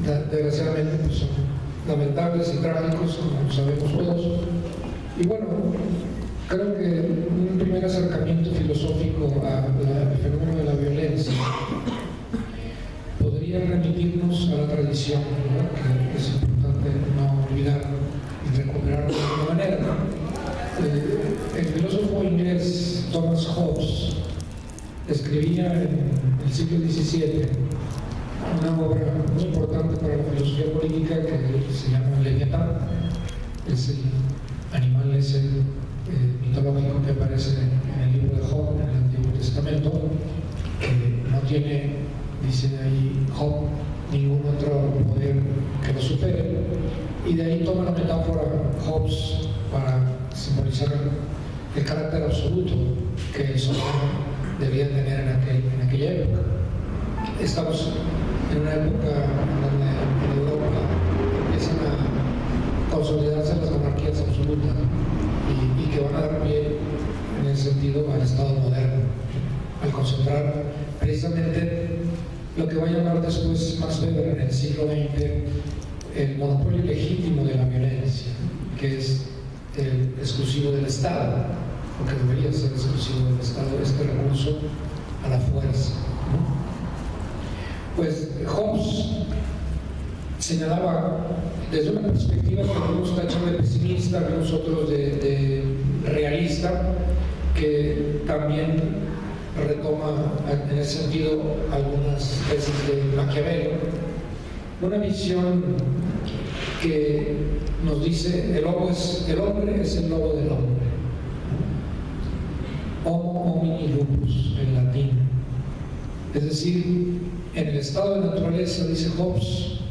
desgraciadamente pues son lamentables y trágicos, como sabemos todos. Y bueno, creo que un primer acercamiento filosófico al fenómeno de la violencia podría remitirnos a la tradición, ¿no? Que es importante no olvidar y recuperar de alguna manera. El filósofo inglés Thomas Hobbes escribía en el siglo XVII una obra muy importante para la filosofía política que se llama Leviatán. Es el animal ese mitológico que aparece en el libro de Job, en el Antiguo Testamento, que no tiene, dice ahí Job, ningún otro poder que lo supere, y de ahí toma la metáfora Hobbes para simbolizar el carácter absoluto que el soberano debía tener en aquella época. Estamos en una época donde en Europa empiezan a consolidarse las monarquías absolutas y que van a dar pie en ese sentido al Estado moderno, al concentrar precisamente lo que va a llamar después Max Weber en el siglo XX el monopolio legítimo de la violencia, que es el exclusivo del Estado, porque debería ser exclusivo del Estado este recurso a la fuerza, ¿no? Pues Hobbes señalaba desde una perspectiva que algunos tachan de pesimista, algunos otros de realista, que también retoma en ese sentido algunas tesis de Maquiavelo, una visión que nos dice el hombre es el lobo del hombre, homo homini lupus en latín, es decir, en el estado de naturaleza, dice Hobbes,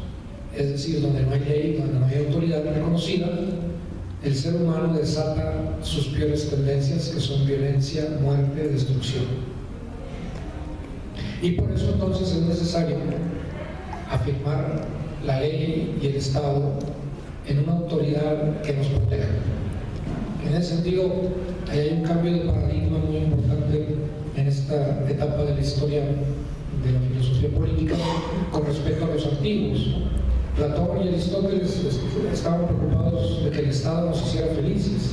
es decir, donde no hay ley, donde no hay autoridad reconocida, el ser humano desata sus peores tendencias, que son violencia, muerte, destrucción. Y por eso entonces es necesario afirmar la ley y el Estado en una autoridad que nos proteja. En ese sentido, hay un cambio de paradigma muy importante en esta etapa de la historia de la filosofía política con respecto a los antiguos. Platón y Aristóteles estaban preocupados de que el Estado nos hiciera felices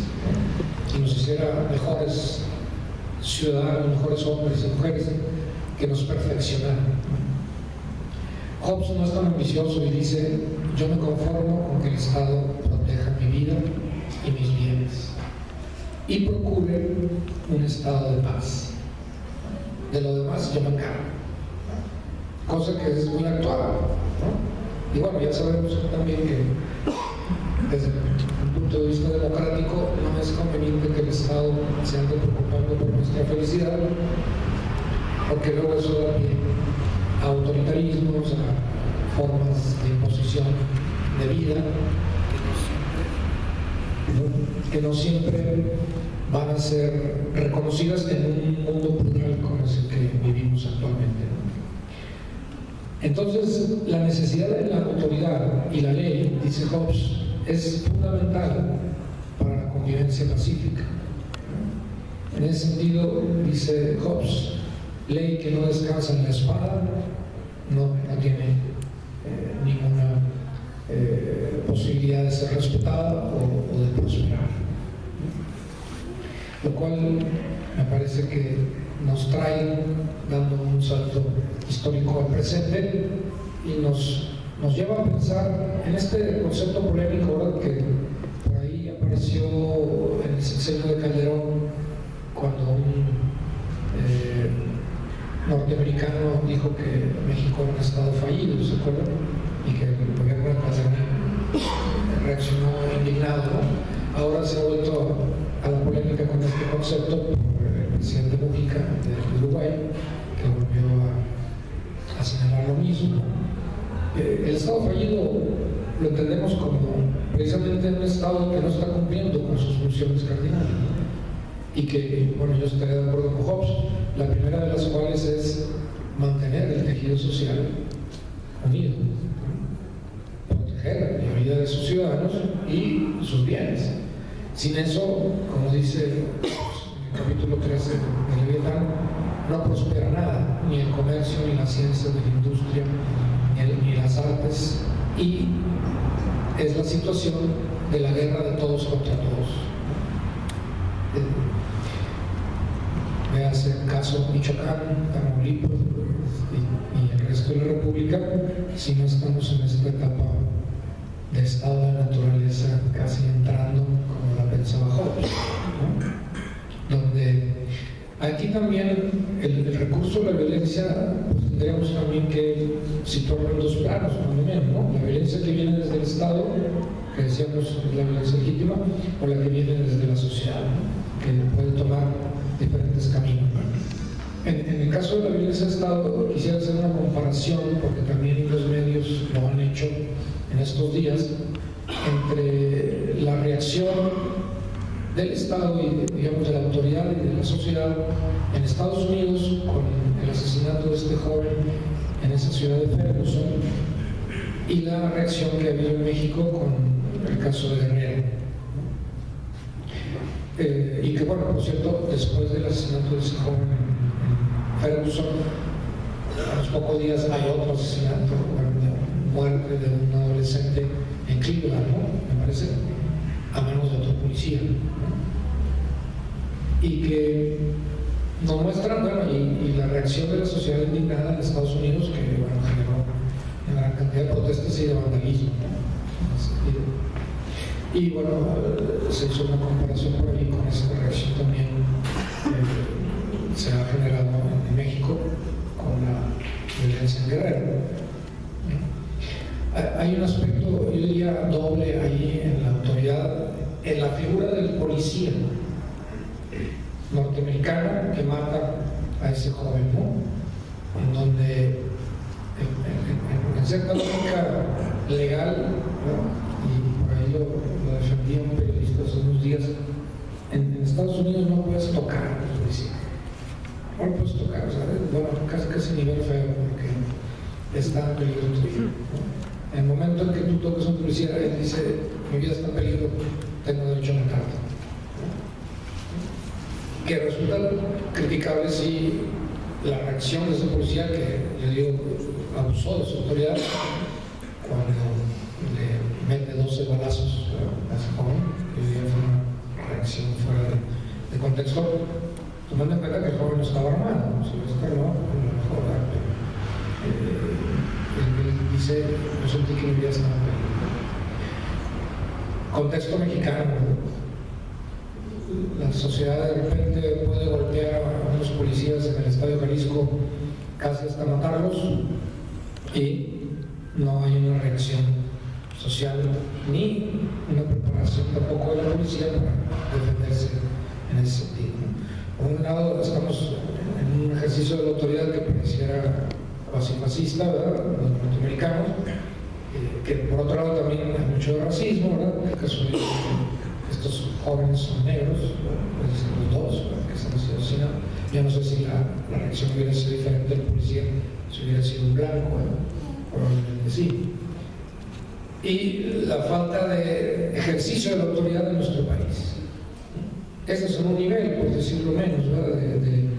y nos hiciera mejores ciudadanos, mejores hombres y mujeres, que nos perfeccionaran. Hobbes no es tan ambicioso y dice: yo me conformo con que el Estado proteja mi vida y mis bienes y procure un estado de paz. De lo demás yo me encargo, cosa que es muy actual, ¿no? Y bueno, ya sabemos también que desde un punto de vista democrático no es conveniente que el Estado se ande preocupando por nuestra felicidad, porque luego eso da pie a autoritarismos, a formas de imposición de vida que no siempre van a ser reconocidas en un mundo plural como es el que vivimos actualmente. Entonces, la necesidad de la autoridad y la ley, dice Hobbes, es fundamental para la convivencia pacífica. En ese sentido, dice Hobbes, ley que no descansa en la espada no tiene ninguna posibilidad de ser respetada o de prosperar. Lo cual me parece que nos trae dando un salto histórico al presente y nos lleva a pensar en este concepto polémico, ¿verdad?, que por ahí apareció en el sexenio de Calderón, cuando un norteamericano dijo que México era un estado fallido, ¿se acuerdan? Y que el gobierno de Calderón reaccionó indignado, ¿no? Ahora se ha vuelto a la polémica con este concepto por el presidente Mujica de Uruguay, que volvió a señalar lo mismo. El estado fallido lo entendemos como precisamente un estado que no está cumpliendo con sus funciones cardinales, y que, bueno, yo estaría de acuerdo con Hobbes, la primera de las cuales es mantener el tejido social unido, proteger la vida de sus ciudadanos y sus bienes. Sin eso, como dice en el capítulo 13 de Leviatán, no prospera nada, ni el comercio, ni la ciencia, ni la industria, ni las las artes, y es la situación de la guerra de todos contra todos. Véase el caso Michoacán, Tamaulipas y el resto de la República, si no estamos en esta etapa de estado de naturaleza casi entrando, como la pensaba Hobbes, ¿no? Donde aquí también el recurso de la violencia, pues tendríamos también que situarlo en dos planos, más o menos, ¿no? La violencia que viene desde el Estado, que decíamos es la violencia legítima, o la que viene desde la sociedad, ¿no? Que puede tomar diferentes caminos. En el caso de la violencia de Estado, quisiera hacer una comparación, porque también los medios lo han hecho en estos días, entre la reacción del Estado y, digamos, de la autoridad y de la sociedad en Estados Unidos con el asesinato de este joven en esa ciudad de Ferguson, y la reacción que ha habido en México con el caso de Guerrero. Y que, bueno, por cierto, después del asesinato de ese joven en Ferguson, a los pocos días hay otro asesinato, muerte de un adolescente en Cleveland, ¿no? Me parece, a manos de otro policía, ¿no? Y que nos muestran, bueno, y la reacción de la sociedad indignada en Estados Unidos, que, bueno, generó una gran cantidad de protestas y de vandalismo, ¿no? Y bueno, se hizo una comparación por ahí con esa reacción también se ha generado en México con la violencia en Guerrero, ¿no? Hay un aspecto, yo diría, doble ahí en la autoridad, en la figura del policía norteamericano que mata a ese joven, ¿no? En donde, en cierta lógica legal, ¿no? Y por ahí lo defendía un periodista hace unos días, en Estados Unidos no puedes tocar a los policías. No puedes tocar, ¿sabes? Bueno, casi nivel feo, porque está en peligro tu vida, ¿no? En el momento en que tú tocas a un policía, él dice, mi vida está en peligro, tengo derecho a matarte, ¿no? Que resulta criticable si la reacción de ese policía, que yo digo, abusó de su autoridad, cuando le mete 12 balazos a ese joven, que yo diría fue una reacción fuera de contexto, tomando en cuenta que el joven no estaba armado, ¿no? Si lo está armado, pues lo mejor, él dice, yo sentí que mi vida estaba en peligro. Contexto mexicano, la sociedad de repente puede golpear a unos policías en el Estadio Jalisco casi hasta matarlos, y no hay una reacción social ni una preparación tampoco de la policía para defenderse en ese sentido, ¿no? Por un lado, estamos en un ejercicio de la autoridad que pareciera cuasi fascista, ¿verdad?, los norteamericanos, que por otro lado también hay mucho racismo, ¿verdad?, en el caso de que estos jóvenes son negros, pues los dos, ¿verdad?, que están siendo asesinados. Yo no sé si la reacción hubiera sido diferente del policía si hubiera sido un blanco, ¿verdad? Probablemente sí. Y la falta de ejercicio de la autoridad en nuestro país. Ese es un nivel, por decirlo menos, ¿verdad?, de